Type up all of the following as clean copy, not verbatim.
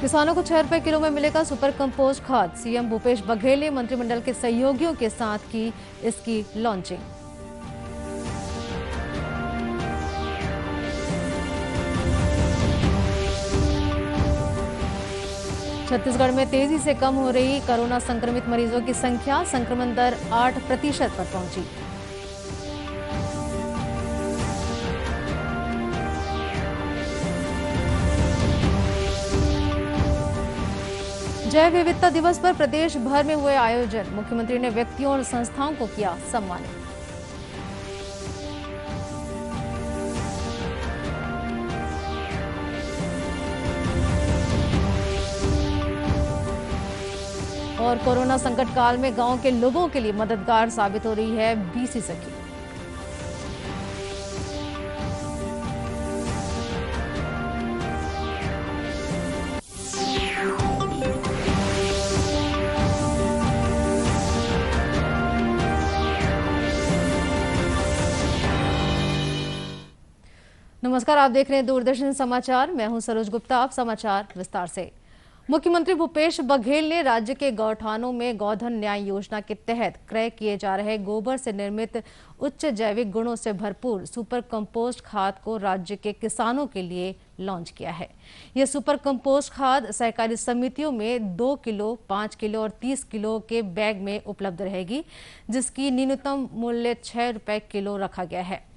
किसानों को 6 रुपए किलो में मिलेगा सुपर कंपोस्ट खाद। सीएम भूपेश बघेल ने मंत्रिमंडल के सहयोगियों के साथ की इसकी लॉन्चिंग। छत्तीसगढ़ में तेजी से कम हो रही कोरोना संक्रमित मरीजों की संख्या, संक्रमण दर 8% पर पहुंची। जैव विविधता दिवस पर प्रदेश भर में हुए आयोजन, मुख्यमंत्री ने व्यक्तियों और संस्थाओं को किया सम्मानित। और कोरोना संकट काल में गांव के लोगों के लिए मददगार साबित हो रही है बीसी सखी। नमस्कार, आप देख रहे हैं दूरदर्शन समाचार। मैं हूं सरोज गुप्ता। आप समाचार विस्तार से। मुख्यमंत्री भूपेश बघेल ने राज्य के गौठानों में गौधन न्याय योजना के तहत क्रय किए जा रहे गोबर से निर्मित उच्च जैविक गुणों से भरपूर सुपर कंपोस्ट खाद को राज्य के किसानों के लिए लॉन्च किया है। यह सुपर कंपोस्ट खाद सहकारी समितियों में 2 किलो, 5 किलो और 30 किलो के बैग में उपलब्ध रहेगी, जिसकी न्यूनतम मूल्य 6 रुपए किलो रखा गया है।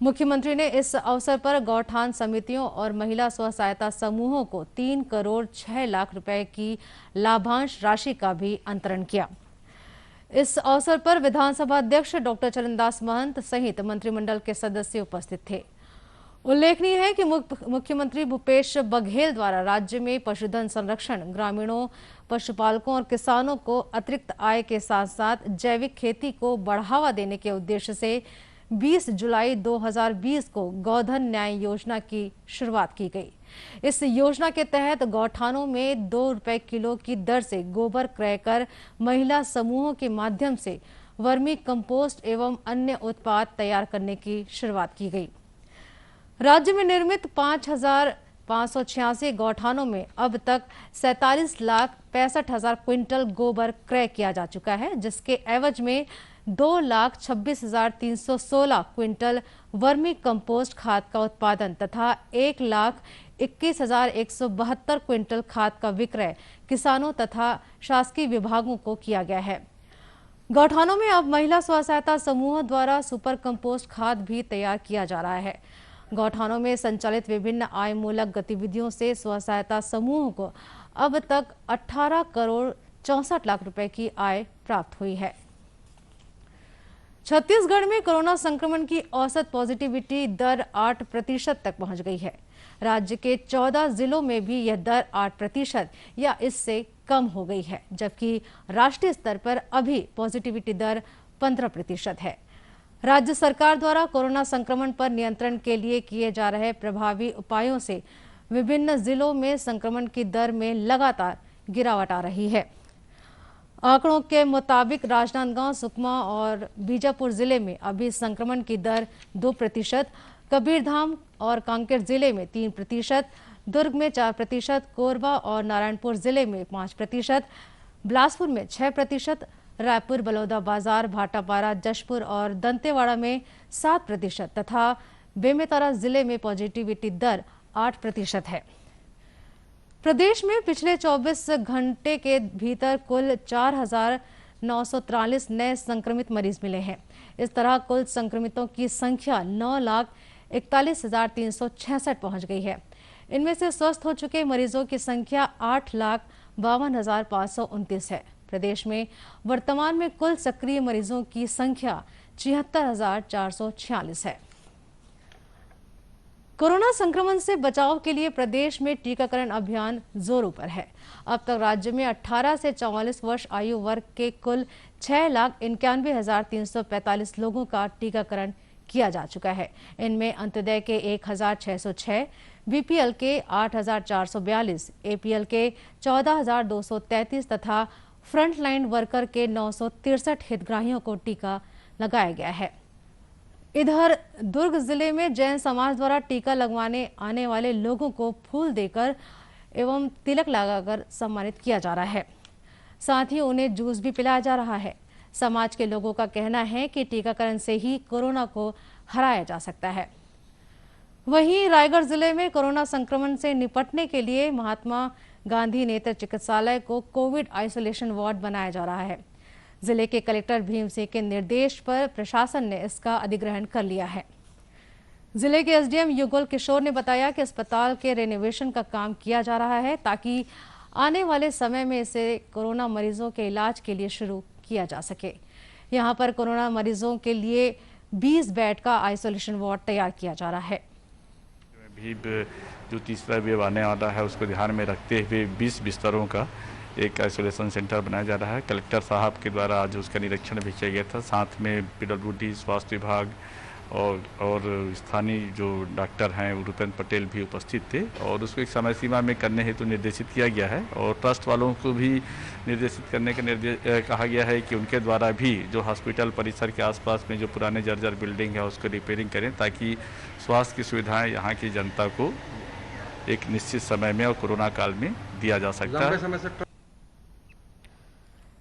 मुख्यमंत्री ने इस अवसर पर गौठान समितियों और महिला स्व सहायता समूहों को 3 करोड़ 6 लाख रुपए की लाभांश राशि का भी अंतरण किया। इस अवसर पर विधानसभा अध्यक्ष डॉक्टर चरणदास महंत सहित मंत्रिमंडल के सदस्य उपस्थित थे। उल्लेखनीय है कि मुख्यमंत्री भूपेश बघेल द्वारा राज्य में पशुधन संरक्षण, ग्रामीणों, पशुपालकों और किसानों को अतिरिक्त आय के साथ साथ जैविक खेती को बढ़ावा देने के उद्देश्य से 20 जुलाई 2020 को गौधन न्याय योजना की शुरुआत की गई। इस योजना के तहत गौठानों में 2 रुपए किलो की दर से गोबर क्रय कर महिला समूहों के माध्यम से वर्मी कंपोस्ट एवं अन्य उत्पाद तैयार करने की शुरुआत की गई। राज्य में निर्मित 5,586 गौठानों में अब तक 47,65,000 क्विंटल गोबर क्रय किया जा चुका है, जिसके एवज में 2,26,316 क्विंटल वर्मी कंपोस्ट खाद का उत्पादन तथा 1,21,172 क्विंटल खाद का विक्रय किसानों तथा शासकीय विभागों को किया गया है। गौठानों में अब महिला स्व सहायता समूहों द्वारा सुपर कंपोस्ट खाद भी तैयार किया जा रहा है। गौठानों में संचालित विभिन्न आय मूलक गतिविधियों से स्व सहायता समूहों को अब तक 18 करोड़ 64 लाख रुपए की आय प्राप्त हुई है। छत्तीसगढ़ में कोरोना संक्रमण की औसत पॉजिटिविटी दर 8% तक पहुंच गई है। राज्य के 14 जिलों में भी यह दर 8% या इससे कम हो गई है, जबकि राष्ट्रीय स्तर पर अभी पॉजिटिविटी दर 15% है। राज्य सरकार द्वारा कोरोना संक्रमण पर नियंत्रण के लिए किए जा रहे प्रभावी उपायों से विभिन्न जिलों में संक्रमण की दर में लगातार गिरावट आ रही है। आंकड़ों के मुताबिक राजनांदगांव, सुकमा और बीजापुर जिले में अभी संक्रमण की दर 2%, कबीरधाम और कांकेर जिले में 3%, दुर्ग में 4%, कोरबा और नारायणपुर जिले में 5%, बिलासपुर में 6%, रायपुर, बलौदाबाजार, भाटापारा, जशपुर और दंतेवाड़ा में 7% तथा बेमेतरा जिले में पॉजिटिविटी दर 8% है। प्रदेश में पिछले 24 घंटे के भीतर कुल 4,943 नए संक्रमित मरीज मिले हैं। इस तरह कुल संक्रमितों की संख्या 9,41,366 पहुंच गई है। इनमें से स्वस्थ हो चुके मरीजों की संख्या 8,52,529 है। प्रदेश में वर्तमान में कुल सक्रिय मरीजों की संख्या 76,446 है। कोरोना संक्रमण से बचाव के लिए प्रदेश में टीकाकरण अभियान जोरों पर है। अब तक राज्य में 18 से 44 वर्ष आयु वर्ग के कुल 6,91,345 लोगों का टीकाकरण किया जा चुका है। इनमें अंत्योदय के 1,606, बीपीएल के 8,442, एपीएल के 14,233 तथा फ्रंटलाइन वर्कर के 963 हितग्राहियों को टीका लगाया गया है। इधर दुर्ग जिले में जैन समाज द्वारा टीका लगवाने आने वाले लोगों को फूल देकर एवं तिलक लगाकर सम्मानित किया जा रहा है। साथ ही उन्हें जूस भी पिलाया जा रहा है। समाज के लोगों का कहना है कि टीकाकरण से ही कोरोना को हराया जा सकता है। वहीं रायगढ़ जिले में कोरोना संक्रमण से निपटने के लिए महात्मा गांधी नेत्र चिकित्सालय को कोविड आइसोलेशन वार्ड बनाया जा रहा है। जिले के कलेक्टर भीम सिंह के निर्देश पर प्रशासन ने इसका अधिग्रहण कर लिया है। जिले के एसडीएम युगल किशोर ने बताया कि अस्पताल के रेनोवेशन का काम किया जा रहा है ताकि आने वाले समय में इसे कोरोना मरीजों के इलाज के लिए शुरू किया जा सके। यहाँ पर कोरोना मरीजों के लिए 20 बेड का आइसोलेशन वार्ड तैयार किया जा रहा है। भी जो तीसरा वेव आने वाला है उसको ध्यान में रखते हुए 20 बिस्तरों का एक आइसोलेशन सेंटर बनाया जा रहा है। कलेक्टर साहब के द्वारा आज उसका निरीक्षण भी किया गया था। साथ में पीडब्ल्यूडी, स्वास्थ्य विभाग और स्थानीय जो डॉक्टर हैं रुपेंद्र पटेल भी उपस्थित थे और उसको एक समय सीमा में करने हेतु निर्देशित किया गया है। और ट्रस्ट वालों को भी निर्देशित करने का कहा गया है कि उनके द्वारा भी जो हॉस्पिटल परिसर के आसपास में जो पुराने जर्जर बिल्डिंग है उसको रिपेयरिंग करें ताकि स्वास्थ्य की सुविधाएं यहाँ की जनता को एक निश्चित समय में और कोरोना काल में दिया जा सकता है।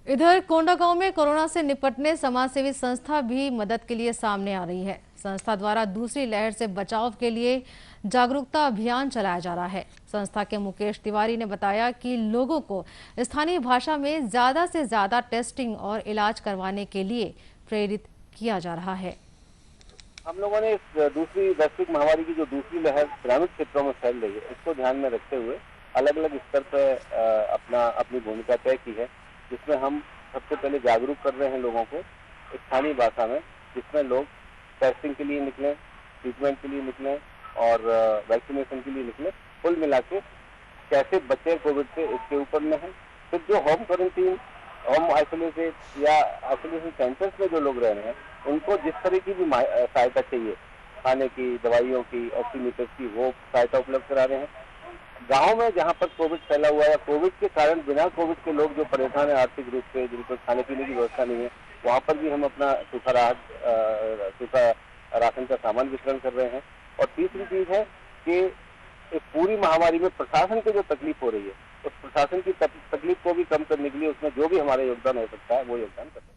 इधर कोंडागांव में कोरोना से निपटने समाजसेवी संस्था भी मदद के लिए सामने आ रही है। संस्था द्वारा दूसरी लहर से बचाव के लिए जागरूकता अभियान चलाया जा रहा है। संस्था के मुकेश तिवारी ने बताया कि लोगों को स्थानीय भाषा में ज्यादा से ज्यादा टेस्टिंग और इलाज करवाने के लिए प्रेरित किया जा रहा है। हम लोगों ने इस दूसरी वैश्विक महामारी की जो दूसरी लहर ग्रामीण क्षेत्रों में फैल रही है इसको ध्यान में रखते हुए अलग अलग स्तर पर अपनी भूमिका तय की है, जिसमें हम सबसे पहले जागरूक कर रहे हैं लोगों को स्थानीय भाषा में, जिसमें लोग टेस्टिंग के लिए निकलें, ट्रीटमेंट के लिए निकलें और वैक्सीनेशन के लिए निकलें। कुल मिला के कैसे बच्चे कोविड से इसके ऊपर में हैं। फिर जो होम क्वारंटीन, होम आइसोलेटेड या आइसोलेशन सेंटर्स में जो लोग रह रहे हैं उनको जिस तरह की भी सहायता चाहिए, खाने की, दवाइयों की, ऑक्सीमीटर की, वो सहायता उपलब्ध करा रहे हैं। गांव में जहां पर कोविड फैला हुआ है, कोविड के कारण बिना कोविड के लोग जो परेशान है आर्थिक रूप से, जिनको खाने पीने की व्यवस्था नहीं है, वहां पर भी हम अपना सूखा राशन का सामान वितरण कर रहे हैं। और तीसरी चीज है कि इस पूरी महामारी में प्रशासन को जो तकलीफ हो रही है उस प्रशासन की तकलीफ को भी कम करने के लिए उसमें जो भी हमारा योगदान हो सकता है वो योगदान करते हैं।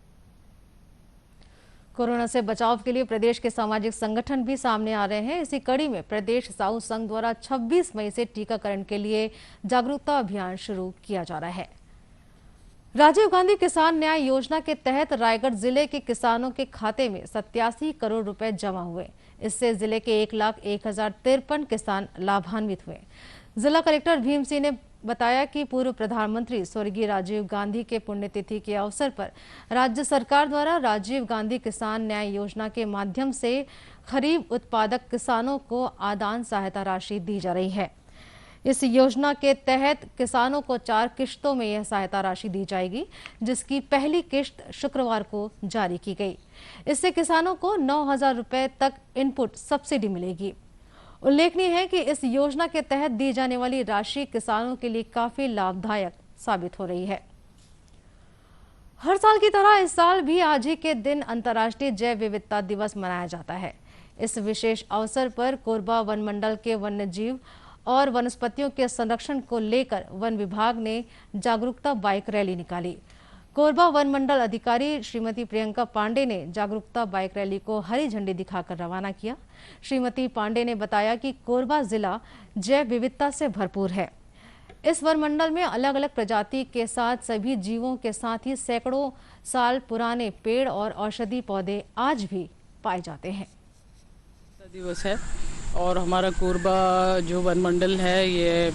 कोरोना से बचाव के लिए प्रदेश के सामाजिक संगठन भी सामने आ रहे हैं। इसी कड़ी में प्रदेश साहू संघ द्वारा 26 मई से टीकाकरण के लिए जागरूकता अभियान शुरू किया जा रहा है। राजीव गांधी किसान न्याय योजना के तहत रायगढ़ जिले के किसानों के खाते में 87 करोड़ रुपए जमा हुए। इससे जिले के 1,01,053 किसान लाभान्वित हुए। जिला कलेक्टर भीम सिंह ने बताया कि पूर्व प्रधानमंत्री स्वर्गीय राजीव गांधी के पुण्यतिथि के अवसर पर राज्य सरकार द्वारा राजीव गांधी किसान न्याय योजना के माध्यम से खरीफ उत्पादक किसानों को आदान सहायता राशि दी जा रही है। इस योजना के तहत किसानों को 4 किश्तों में यह सहायता राशि दी जाएगी, जिसकी पहली किश्त शुक्रवार को जारी की गई। इससे किसानों को 9,000 रुपए तक इनपुट सब्सिडी मिलेगी। उल्लेखनीय है कि इस योजना के तहत दी जाने वाली राशि किसानों के लिए काफी लाभदायक साबित हो रही है। हर साल की तरह इस साल भी आज ही के दिन अंतर्राष्ट्रीय जैव विविधता दिवस मनाया जाता है। इस विशेष अवसर पर कोरबा वन मंडल के वन्य जीव और वनस्पतियों के संरक्षण को लेकर वन विभाग ने जागरूकता बाइक रैली निकाली। कोरबा वन मंडल अधिकारी श्रीमती प्रियंका पांडे ने जागरूकता बाइक रैली को हरी झंडी दिखाकर रवाना किया। श्रीमती पांडे ने बताया कि कोरबा जिला जैव विविधता से भरपूर है। इस वन मंडल में अलग अलग प्रजाति के साथ सभी जीवों के साथ ही सैकड़ों साल पुराने पेड़ और औषधि पौधे आज भी पाए जाते हैं। दिवस है और हमारा कोरबा जो वन मंडल है ये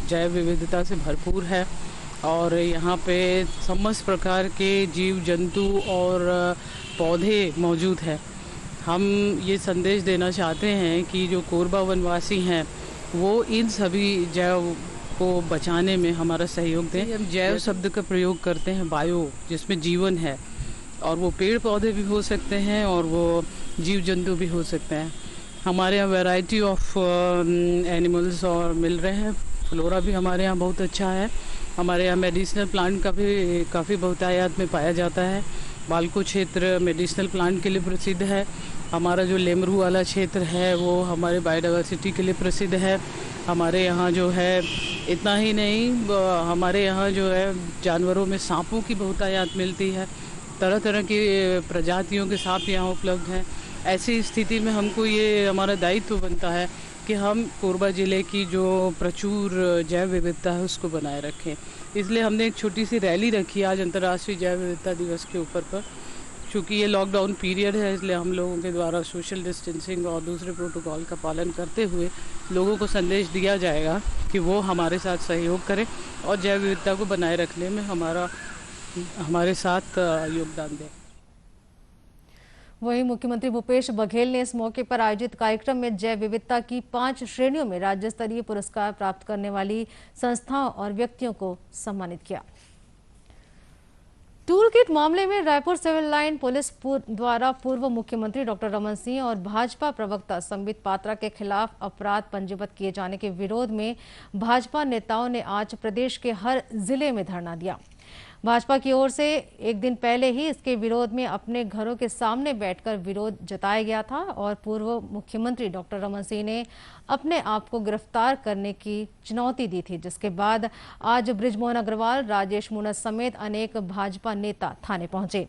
जैव विविधता से भरपूर है और यहाँ पे समस्त प्रकार के जीव जंतु और पौधे मौजूद हैं। हम ये संदेश देना चाहते हैं कि जो कोरबा वनवासी हैं वो इन सभी जैव को बचाने में हमारा सहयोग दें। हम जैव शब्द का प्रयोग करते हैं बायो, जिसमें जीवन है और वो पेड़ पौधे भी हो सकते हैं और वो जीव जंतु भी हो सकते हैं। हमारे यहाँ वैरायटी ऑफ एनिमल्स और मिल रहे हैं। फ्लोरा भी हमारे यहाँ बहुत अच्छा है। हमारे यहाँ मेडिसिनल प्लांट का भी काफ़ी बहुतायत में पाया जाता है। बालको क्षेत्र मेडिसिनल प्लांट के लिए प्रसिद्ध है। हमारा जो लेमरू वाला क्षेत्र है वो हमारे बायोडाइवर्सिटी के लिए प्रसिद्ध है। हमारे यहाँ जो है इतना ही नहीं, हमारे यहाँ जो है जानवरों में सांपों की बहुतायत मिलती है। तरह तरह की प्रजातियों के सांप यहाँ उपलब्ध हैं। ऐसी स्थिति में हमको ये हमारा दायित्व बनता है कि हम कोरबा ज़िले की जो प्रचुर जैव विविधता है उसको बनाए रखें। इसलिए हमने एक छोटी सी रैली रखी आज अंतर्राष्ट्रीय जैव विविधता दिवस के ऊपर पर। चूँकि ये लॉकडाउन पीरियड है, इसलिए हम लोगों के द्वारा सोशल डिस्टेंसिंग और दूसरे प्रोटोकॉल का पालन करते हुए लोगों को संदेश दिया जाएगा कि वो हमारे साथ सहयोग करें और जैव विविधता को बनाए रखने में हमारे साथ योगदान दें। वहीं मुख्यमंत्री भूपेश बघेल ने इस मौके पर आयोजित कार्यक्रम में जैव विविधता की 5 श्रेणियों में राज्य स्तरीय पुरस्कार प्राप्त करने वाली संस्थाओं और व्यक्तियों को सम्मानित किया। टूल किट मामले में रायपुर सिविल लाइन पुलिस द्वारा पूर्व मुख्यमंत्री डॉक्टर रमन सिंह और भाजपा प्रवक्ता संबित पात्रा के खिलाफ अपराध पंजीबद्ध किए जाने के विरोध में भाजपा नेताओं ने आज प्रदेश के हर जिले में धरना दिया। भाजपा की ओर से एक दिन पहले ही इसके विरोध में अपने घरों के सामने बैठकर विरोध जताया गया था और पूर्व मुख्यमंत्री डॉक्टर रमन सिंह ने अपने आप को गिरफ्तार करने की चुनौती दी थी, जिसके बाद आज बृजमोहन अग्रवाल, राजेश मूणत समेत अनेक भाजपा नेता थाने पहुंचे।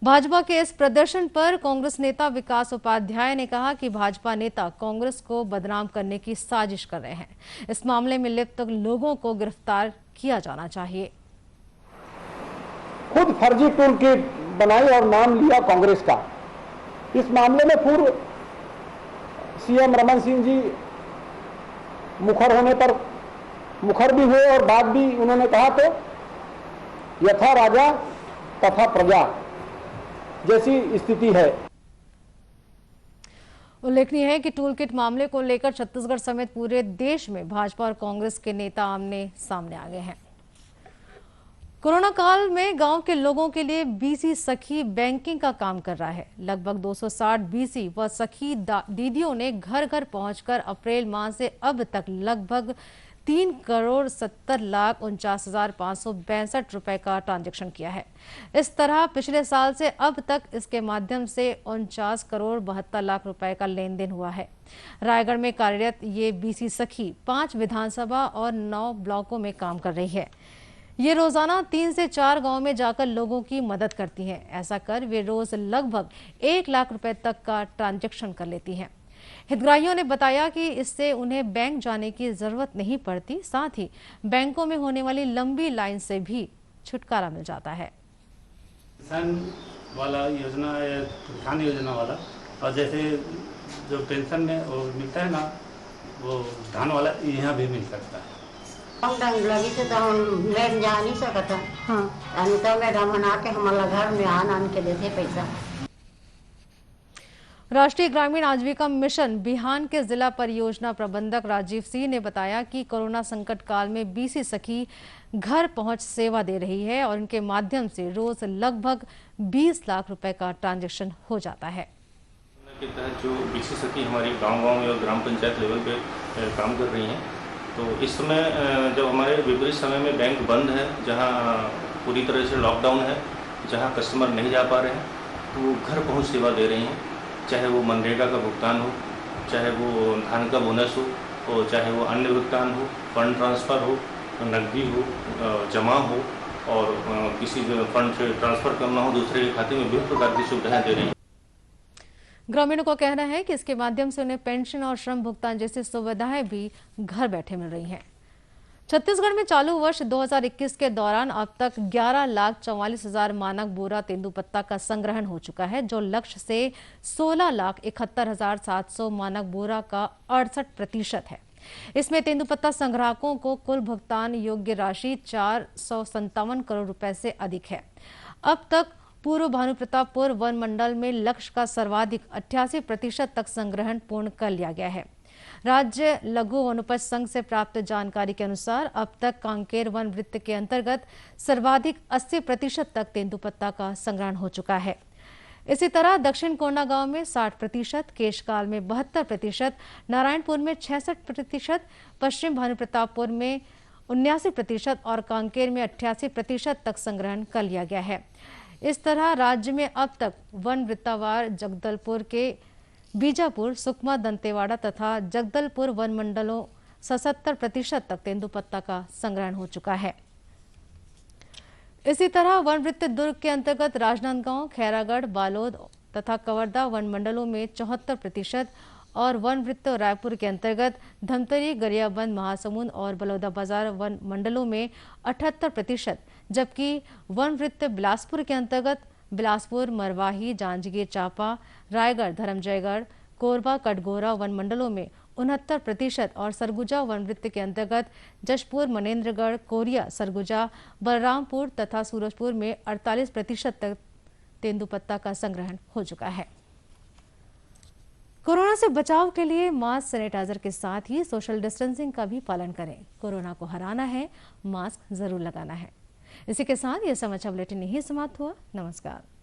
भाजपा के इस प्रदर्शन पर कांग्रेस नेता विकास उपाध्याय ने कहा कि भाजपा नेता कांग्रेस को बदनाम करने की साजिश कर रहे हैं। इस मामले में लिप्त लोगों को गिरफ्तार किया जाना चाहिए। खुद फर्जी टूल किट बनाई और नाम लिया कांग्रेस का। इस मामले में पूर्व सीएम रमन सिंह जी मुखर होने पर मुखर भी हुए और बात भी उन्होंने कहा तो यथा राजा तथा प्रजा जैसी स्थिति है। उल्लेखनीय है कि टूल किट मामले को लेकर छत्तीसगढ़ समेत पूरे देश में भाजपा और कांग्रेस के नेता आमने सामने आ गए हैं। कोरोना काल में गांव के लोगों के लिए बीसी सखी बैंकिंग का काम कर रहा है। लगभग 260 बीसी व सखी दीदियों ने घर घर पहुंचकर अप्रैल माह से अब तक लगभग 3,70,49,562 रुपए का ट्रांजैक्शन किया है। इस तरह पिछले साल से अब तक इसके माध्यम से 49,72,00,000 रुपए का लेन देन हुआ है। रायगढ़ में कार्यरत ये बीसी सखी 5 विधानसभा और 9 ब्लॉकों में काम कर रही है। ये रोजाना 3 से 4 गांव में जाकर लोगों की मदद करती हैं। ऐसा कर वे रोज लगभग 1 लाख रुपए तक का ट्रांजैक्शन कर लेती हैं। हितग्राहियों ने बताया कि इससे उन्हें बैंक जाने की जरूरत नहीं पड़ती, साथ ही बैंकों में होने वाली लंबी लाइन से भी छुटकारा मिल जाता है। किसान वाला योजना या किसान योजना वाला, और जैसे जो पेंशन में वो मिलता है ना, वो धान वाला यहाँ भी मिल सकता है। लगी तो हम बैंक जा नहीं सकता। हाँ। तो मैडम बना के हमारा घर में आन के देते पैसा। राष्ट्रीय ग्रामीण आजीविका मिशन बिहान के जिला परियोजना प्रबंधक राजीव सिंह ने बताया कि कोरोना संकट काल में बीसी सखी घर पहुंच सेवा दे रही है और इनके माध्यम से रोज लगभग 20 लाख रुपए का ट्रांजैक्शन हो जाता है। के तहत जो बीसी सखी हमारी गांव-गांव में और ग्राम पंचायत लेवल पे काम कर रही हैं, तो इस समय जब हमारे विपरीत समय में बैंक बंद है, जहां पूरी तरह से लॉकडाउन है, जहां कस्टमर नहीं जा पा रहे हैं, तो वो घर पहुंच सेवा दे रही हैं। चाहे वो मनरेगा का भुगतान हो, चाहे वो धान का बोनस हो, और चाहे वो अन्य भुगतान हो, फंड ट्रांसफ़र हो, नकदी हो, जमा हो, और किसी फंड से ट्रांसफ़र करना हो दूसरे के खाते में, विभिन्न प्रकार की सुविधाएँ दे रही हैं। ग्रामीणों का कहना है कि इसके माध्यम से उन्हें पेंशन और श्रम भुगतान जैसी सुविधाएं भी घर बैठे मिल रही हैं। छत्तीसगढ़ में चालू वर्ष 2021 के दौरान अब तक 11,44,000 मानक बोरा तेंदुपत्ता का संग्रहण हो चुका है, जो लक्ष्य से 16,71,700 मानक बोरा का 68% है। इसमें तेंदुपत्ता संग्राहकों को कुल भुगतान योग्य राशि 457 करोड़ रुपए से अधिक है। अब तक पूर्व भानुप्रतापपुर वन मंडल में लक्ष्य का सर्वाधिक 88% तक संग्रहण पूर्ण कर लिया गया है। राज्य लघु वनोपज संघ से प्राप्त जानकारी के अनुसार अब तक कांकेर वन वृत्त के अंतर्गत सर्वाधिक 80% तक तेंदुपत्ता का संग्रहण हो चुका है। इसी तरह दक्षिण कोंडागांव में 60%, केशकाल में 72%, नारायणपुर में 66%, पश्चिम भानुप्रतापपुर में 79% और कांकेर में 88% तक संग्रहण कर लिया गया है। इस तरह राज्य में अब तक वन वृत्तावार जगदलपुर के बीजापुर, सुकमा, दंतेवाड़ा तथा जगदलपुर वन मंडलों 77% तक तेंदुपत्ता का संग्रहण हो चुका है। इसी तरह वन वृत्त दुर्ग के अंतर्गत राजनांदगांव, खैरागढ़, बालोद तथा कवर्धा वन मंडलों में 74% और वन वृत्त रायपुर के अंतर्गत धमतरी, गरियाबंद, महासमुंद और बलौदाबाजार वन मंडलों में 78%, जबकि वन वृत्त बिलासपुर के अंतर्गत बिलासपुर, मरवाही, जांजगीर चांपा, रायगढ़, धर्मजयगढ़, कोरबा, कटघोरा वन मंडलों में 69% और सरगुजा वन वृत्त के अंतर्गत जशपुर, मनेन्द्रगढ़, कोरिया, सरगुजा, बलरामपुर तथा सूरजपुर में 48% तक तेंदुपत्ता का संग्रहण हो चुका है। कोरोना से बचाव के लिए मास्क, सैनिटाइजर के साथ ही सोशल डिस्टेंसिंग का भी पालन करें। कोरोना को हराना है, मास्क जरूर लगाना है। इसी के साथ यह समाचार बुलेटिन यहीं समाप्त हुआ। नमस्कार।